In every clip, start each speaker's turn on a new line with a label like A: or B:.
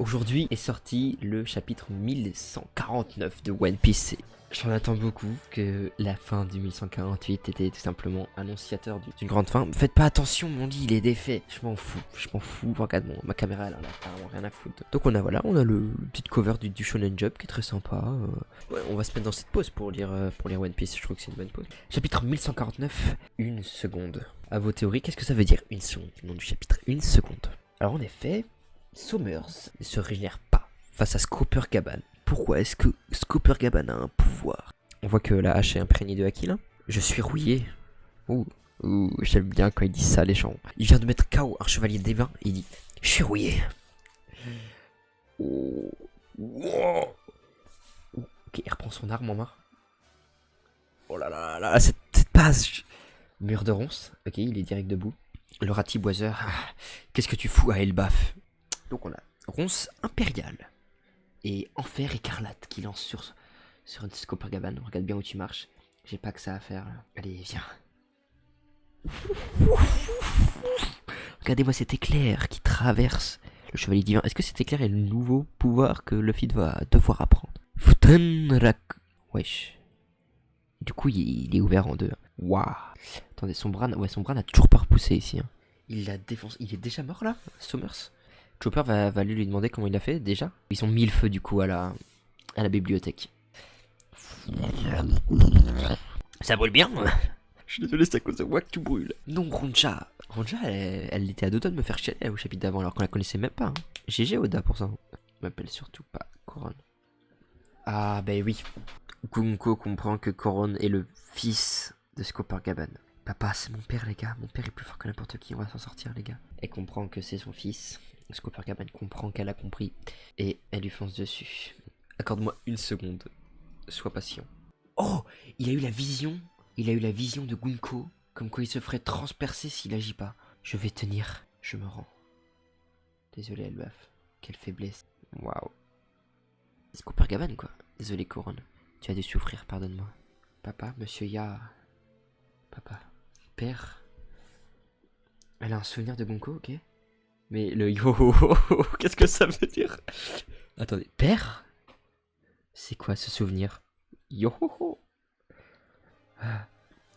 A: Aujourd'hui est sorti le chapitre 1149 de One Piece. J'en attends beaucoup que la fin du 1148 était tout simplement annonciateur d'une grande fin. Faites pas attention, mon lit il est défait. Je m'en fous. Regarde ma caméra, elle en a carrément rien à foutre. Donc on a le petit cover du Shonen Jump qui est très sympa. Ouais, on va se mettre dans cette pause pour lire One Piece. Je trouve que c'est une bonne pause. Chapitre 1149, une seconde. À vos théories, qu'est-ce que ça veut dire une seconde? Le nom du chapitre, une seconde. Alors en effet, Sommers ne se régénère pas face à Scooper-Gaban. Pourquoi est-ce que Scooper-Gaban a un pouvoir? On voit que la hache est imprégnée de haki là. Je suis rouillé. Ouh, j'aime bien quand il dit ça les gens. Il vient de mettre KO un chevalier divin et il dit je suis rouillé. Oh. Ok, il reprend son arme en main. Oh là là là, cette base. Mur de ronce. Ok, il est direct debout. Le ratiboiseur. Qu'est-ce que tu fous à Elbaf? Donc on a ronce impériale et enfer écarlate qui lance sur un Scooper-Gaban. Regarde bien où tu marches. J'ai pas que ça à faire là. Allez, viens. Regardez-moi cet éclair qui traverse le chevalier divin. Est-ce que cet éclair est le nouveau pouvoir que Luffy va devoir apprendre? Futenrak. Wesh. Du coup, il est ouvert en deux. Waouh. Attendez, son bras n'a toujours pas repoussé ici. Hein. Il la défonce. Il est déjà mort là, Sommers? Chopper va lui demander comment il a fait déjà. Ils sont mille feux du coup à la bibliothèque. Ça brûle bien. Je suis désolé, c'est à cause de moi que tu brûles. Non, Ronja. Ronja, elle était à deux doigts de me faire chialer au chapitre d'avant alors qu'on la connaissait même pas. Hein. GG Oda pour ça. Je m'appelle surtout pas Coron. Ah, bah oui. Gunko comprend que Coron est le fils de Scooper-Gaban. Papa, c'est mon père, les gars. Mon père est plus fort que n'importe qui. On va s'en sortir, les gars. Elle comprend que c'est son fils. Scooper-Gaban comprend qu'elle a compris. Et elle lui fonce dessus. Accorde-moi une seconde. Sois patient. Oh, il a eu la vision. Il a eu la vision de Gunko. Comme quoi il se ferait transpercer s'il agit pas. Je vais tenir. Je me rends. Désolé, Elbaf. Quelle faiblesse. Waouh. Scooper-Gaban, quoi. Désolé, Coron. Tu as dû souffrir, pardonne-moi. Papa, monsieur Ya. Papa. Père. Elle a un souvenir de Gunko, ok. Mais le yo, qu'est-ce que ça veut dire? Attendez, père? C'est quoi ce souvenir? Yo. Ah,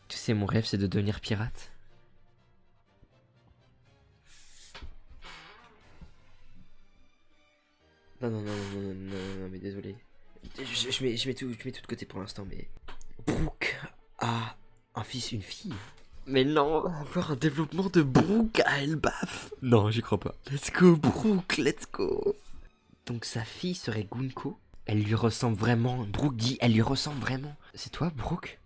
A: tu sais, mon rêve c'est de devenir pirate. Non, mais désolé. Je mets tout de côté pour l'instant, mais... Brook a un fils, une fille. Mais non, avoir un développement de Brook à Elbaf. Non, j'y crois pas. Let's go, Brook, let's go. Donc sa fille serait Gunko. Elle lui ressemble vraiment. Brook dit, elle lui ressemble vraiment. C'est toi, Brook?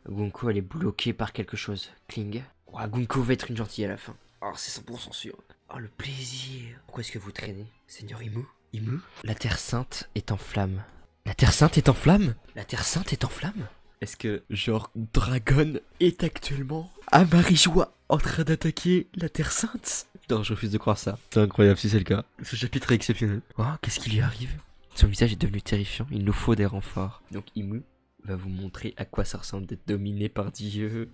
A: Gunko, elle est bloquée par quelque chose. Kling. Gunko va être une gentille à la fin. Oh, c'est 100% sûr. Oh, le plaisir. Pourquoi est-ce que vous traînez? Seigneur Imu? Imu? La Terre Sainte est en flammes. La Terre Sainte est en flammes? La Terre Sainte est en flammes? Est-ce que, genre, Dragon est actuellement à Marijoie en train d'attaquer la Terre Sainte? Non, je refuse de croire ça. C'est incroyable si c'est le cas. Ce chapitre est exceptionnel. Oh, qu'est-ce qui lui arrive? Son visage est devenu terrifiant. Il nous faut des renforts. Donc Imu va vous montrer à quoi ça ressemble d'être dominé par Dieu.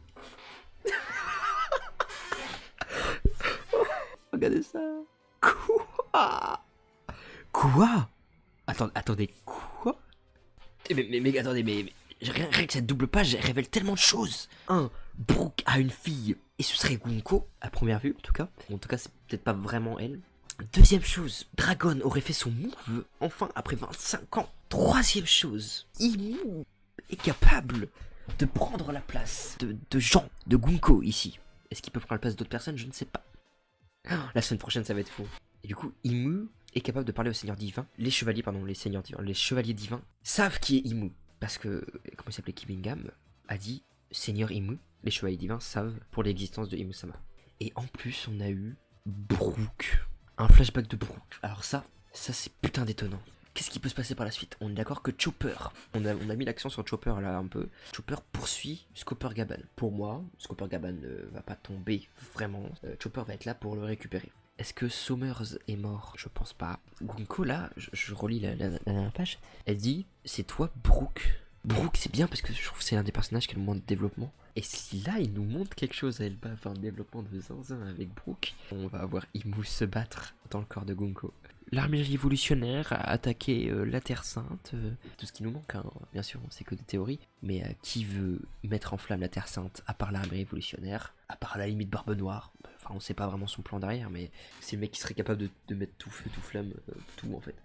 A: Regardez ça. Quoi? Attendez, quoi? Mais attendez, mais rien que cette double page révèle tellement de choses. Brook a une fille, et ce serait Gunko, à première vue en tout cas. En tout cas, c'est peut-être pas vraiment elle. Deuxième chose, Dragon aurait fait son move, enfin, après 25 ans. Troisième chose, Imu est capable de prendre la place de Jean, de Gunko ici. Est-ce qu'il peut prendre la place d'autres personnes? Je ne sais pas. La semaine prochaine, ça va être fou. Et du coup, Imu est capable de parler aux seigneurs divins. Les chevaliers divins savent qui est Imu. Parce que, comment il s'appelait, Kibingam a dit Seigneur Imu, les chevaliers divins savent pour l'existence de Imu-sama. Et en plus, on a eu Brook. Un flashback de Brook. Alors ça c'est putain d'étonnant. Qu'est-ce qui peut se passer par la suite? On est d'accord que Chopper, on a mis l'accent sur Chopper là un peu. Chopper poursuit Scooper-Gaban. Pour moi, Scooper-Gaban ne va pas tomber vraiment. Chopper va être là pour le récupérer. Est-ce que Sommers est mort? Je pense pas. Gunko là, je relis la dernière page. Elle dit, c'est toi Brook. Brook c'est bien parce que je trouve que c'est l'un des personnages qui a le moins de développement. Et si là il nous montre quelque chose, elle va faire un développement de zinzin avec Brook. On va avoir Imu se battre dans le corps de Gunko. l'armée révolutionnaire a attaqué la Terre Sainte. Tout ce qui nous manque, hein. Bien sûr, c'est que des théories. Mais qui veut mettre en flamme la Terre Sainte à part l'armée révolutionnaire, à part à la limite Barbe Noire? Enfin, on sait pas vraiment son plan derrière, mais c'est le mec qui serait capable de mettre tout feu, tout flamme, tout en fait.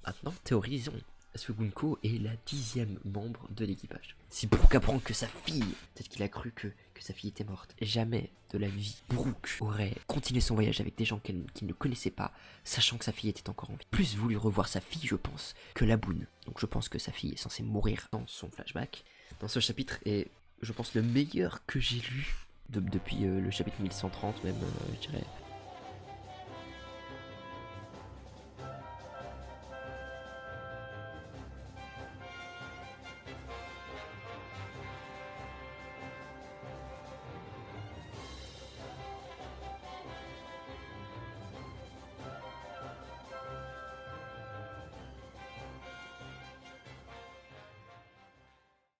A: Maintenant, théorisons. Est-ce que Gunko est la 10e membre de l'équipage? Si Brook apprend que sa fille, peut-être qu'il a cru que sa fille était morte, jamais de la vie, Brook aurait continué son voyage avec des gens qu'il ne connaissait pas, sachant que sa fille était encore en vie. Plus voulu revoir sa fille, je pense, que Laboon. Donc je pense que sa fille est censée mourir dans son flashback. Dans ce chapitre est, je pense, le meilleur que j'ai lu depuis le chapitre 1130 même, je dirais.